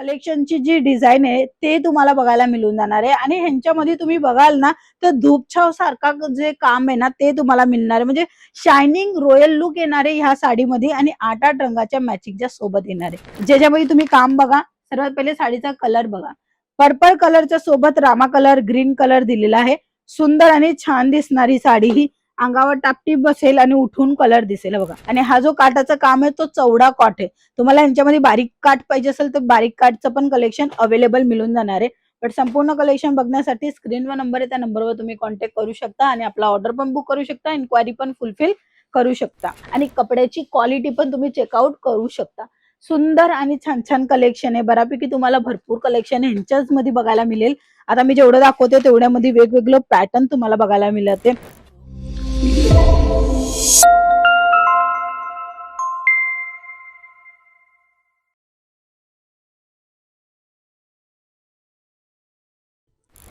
कलेक्शनची जी design आहे ते तुम्हाला बघायला मिळून जाणार आहे आणि ह्यांच्यामध्ये तुम्ही बघाल ना तर धूपछाव सारखा जे काम आहे ना ते तुम्हाला मिळणार आहे. म्हणजे शायनिंग रॉयल लुक येणार आहे ह्या साडीमध्ये आणि 8-8 रंगाच्या मॅचिंगच्या सोबत येणार आहे. ज्याच्यामध्ये तुम्ही काम बघा. सर्वात पहिले साडीचा कलर बघा. पर्पल कलरच्या सोबत रामा कलर, ग्रीन कलर दिलेला आहे. सुंदर आणि छान दिसणारी साडी ही अंगावर टापटीप बसेल आणि उठून कलर दिसेल बघा. आणि हा जो काठाचा काम आहे तो चौडा कॉट आहे. तुम्हाला यांच्यामध्ये बारीक काठ पाहिजे असेल तर बारीक काठचं पण कलेक्शन अवेलेबल मिळून जाणार आहे. पण संपूर्ण कलेक्शन बघण्यासाठी स्क्रीनवर नंबर आहे, त्या नंबरवर तुम्ही कॉन्टॅक्ट करू शकता आणि आपला ऑर्डर पण बुक करू शकता, इन्क्वायरी पण फुलफिल करू शकता आणि कपड्याची क्वालिटी पण तुम्ही चेकआउट करू शकता. सुंदर आणि छान छान कलेक्शन आहे. बऱ्यापैकी तुम्हाला भरपूर कलेक्शन ह्यांच्याच मध्ये बघायला मिळेल. आता मी जेवढं दाखवते तेवढ्यामध्ये वेगवेगळं पॅटर्न तुम्हाला बघायला मिळते.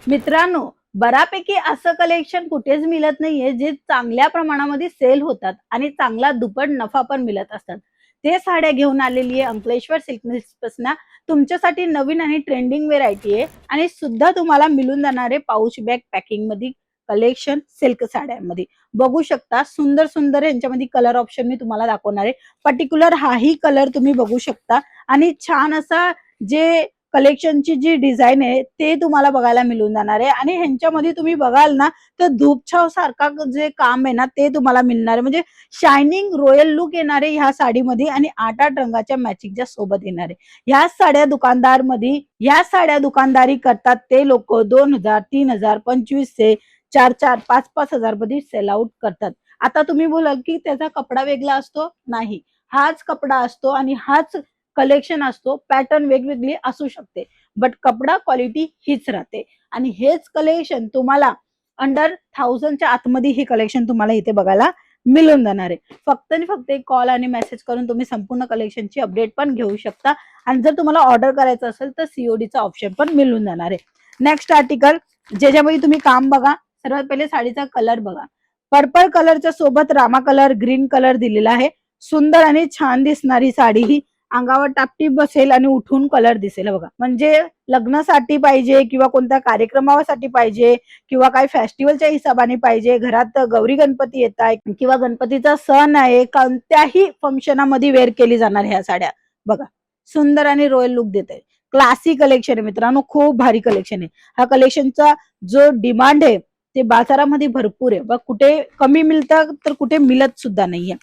मित्रांनो, बऱ्यापैकी असं कलेक्शन कुठेच मिळत नाहीये जे चांगल्या प्रमाणामध्ये सेल होतात आणि चांगला दुप्पट नफा पण मिळत असतात. ते साड्या घेऊन आलेली आहे अंकलेश्वर सिल्क मिल्स पासून. तुमच्यासाठी नवीन आणि ट्रेंडिंग व्हेरायटी आहे आणि सुद्धा तुम्हाला मिळून जाणारे पाऊच बॅग पॅकिंग मध्ये कलेक्शन सिल्क साड्यांमध्ये बघू शकता. सुंदर सुंदर यांच्यामध्ये कलर ऑप्शन मी तुम्हाला दाखवणार आहे. पर्टिक्युलर हाही कलर तुम्ही बघू शकता आणि छान असा जे कलेक्शनची जी डिझाईन आहे ते तुम्हाला बघायला मिळून जाणार आहे आणि ह्यांच्यामध्ये तुम्ही बघाल ना तर धूपछाव सारखा जे काम आहे ना ते तुम्हाला मिळणार आहे. म्हणजे शायनिंग रॉयल लुक येणार आहे ह्या साडीमध्ये आणि 8-8 रंगाच्या मॅचिंगच्या सोबत येणार आहे. ह्या साड्या दुकानदारी करतात ते लोक 2000, 3000, 2500, 4-4, 5-5 हजार मध्ये सेल आउट करतात. आता तुम्ही बोलाल की त्याचा कपडा वेगळा असतो, नाही, हाच कपडा असतो आणि हाच कलेक्शन असतो. पॅटर्न वेगवेगळी असू शकते बट कपडा क्वालिटी हीच राहते आणि हेच कलेक्शन तुम्हाला अंडर 1000च्या आतमध्ये ही कलेक्शन तुम्हाला इथे बघायला मिळून जाणार आहे. फक्त आणि फक्त एक कॉल आणि मेसेज करून तुम्ही संपूर्ण कलेक्शनची अपडेट पण घेऊ शकता आणि जर तुम्हाला ऑर्डर करायचं असेल तर सीओडीचा ऑप्शन पण मिळून जाणार आहे. नेक्स्ट आर्टिकल ज्याच्यामध्ये तुम्ही काम बघा. सर्वात पहिले साडीचा कलर बघा. पर्पल कलरच्या सोबत रामा कलर, ग्रीन कलर दिलेला आहे. सुंदर आणि छान दिसणारी साडी ही अंगावर टापटीप बसेल आणि उठून कलर दिसेल बघा. म्हणजे लग्नासाठी पाहिजे किंवा कोणत्या कार्यक्रमासाठी पाहिजे किंवा काही फेस्टिवलच्या हिशोबाने पाहिजे, घरात गौरी गणपती येत आहे किंवा गणपतीचा सण आहे, कोणत्याही फंक्शनामध्ये वेअर केली जाणार ह्या साड्या बघा. सुंदर आणि रॉयल लुक देते. क्लासी कलेक्शन आहे मित्रांनो, खूप भारी कलेक्शन आहे. हा कलेक्शनचा जो डिमांड आहे ते बाजारामध्ये भरपूर आहे. बघ कुठे कमी मिळतं तर कुठे मिळत सुद्धा नाहीये.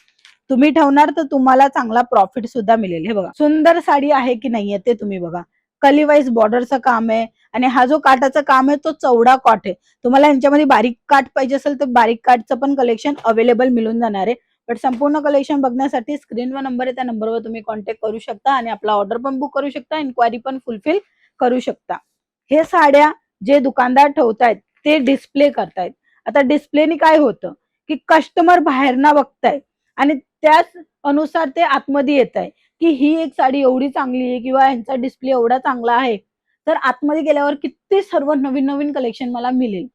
तुम्ही ठेवणार तर तुम्हाला चांगला प्रॉफिट सुद्धा मिळेल. हे बघा सुंदर साडी आहे की नाहीये ते तुम्ही बघा. कलीवाईज बॉर्डरचं काम आहे आणि हा जो काठाचा काम आहे तो चौडा कॉट आहे. तुम्हाला यांच्यामध्ये बारीक काठ पाहिजे असेल तर बारीक काठचं पण कलेक्शन अवेलेबल मिळून जाणार आहे. पण संपूर्ण कलेक्शन बघण्यासाठी स्क्रीनवर नंबर आहे, त्या नंबरवर तुम्ही कॉन्टॅक्ट करू शकता आणि आपला ऑर्डर पण बुक करू शकता, इन्क्वायरी पण फुलफिल करू शकता. हे साड्या जे दुकानदार ठेवतायत ते डिस्प्ले करतायत. आता डिस्प्लेनी काय होतं की कस्टमर बाहेरना बघतायत आणि त्याच अनुसार ते आतमध्ये येत आहे की ही एक साडी एवढी चांगली आहे किंवा यांचा डिस्प्ले एवढा चांगला आहे तर आतमध्ये गेल्यावर किती सर्व नवीन नवीन कलेक्शन मला मिळेल.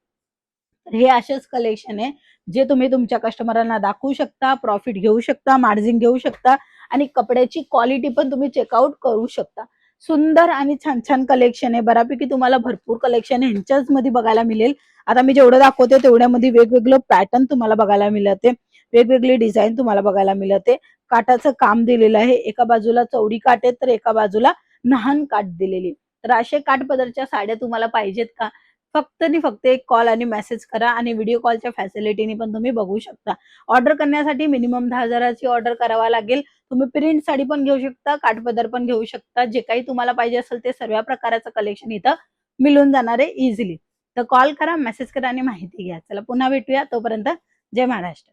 तर हे असेच कलेक्शन आहे जे तुम्ही तुमच्या कस्टमरांना दाखवू शकता, प्रॉफिट घेऊ शकता, मार्जिन घेऊ शकता आणि कपड्याची क्वालिटी पण तुम्ही चेकआउट करू शकता. सुंदर आणि छान छान कलेक्शन आहे. बऱ्यापैकी तुम्हाला भरपूर कलेक्शन ह्यांच्याच मध्ये बघायला मिळेल. आता मी जेवढं दाखवते तेवढ्यामध्ये वेगवेगळं पॅटर्न तुम्हाला बघायला मिळते, वेगवेगळी डिझाईन तुम्हाला बघायला मिळते. काठाचं काम दिलेलं आहे. एका बाजूला चौडी काठ आहे तर एका बाजूला लहान काठ दिलेली. तर असे काठपदरच्या साड्या तुम्हाला पाहिजेत का? फक्त आणि फक्त एक कॉल आणि मेसेज करा आणि व्हिडिओ कॉलच्या फॅसिलिटीने पण तुम्ही बघू शकता. ऑर्डर करण्यासाठी मिनिमम 10,000ची ऑर्डर करावा लागेल. तुम्ही प्रिंट साडी पण घेऊ शकता, काठपदर पण घेऊ शकता. जे काही तुम्हाला पाहिजे असेल ते सर्व प्रकारचं कलेक्शन इथं मिळून जाणार आहे इझिली. तर कॉल करा, मेसेज करा आणि माहिती घ्या. चला पुन्हा भेटूया. तोपर्यंत जय महाराष्ट्र.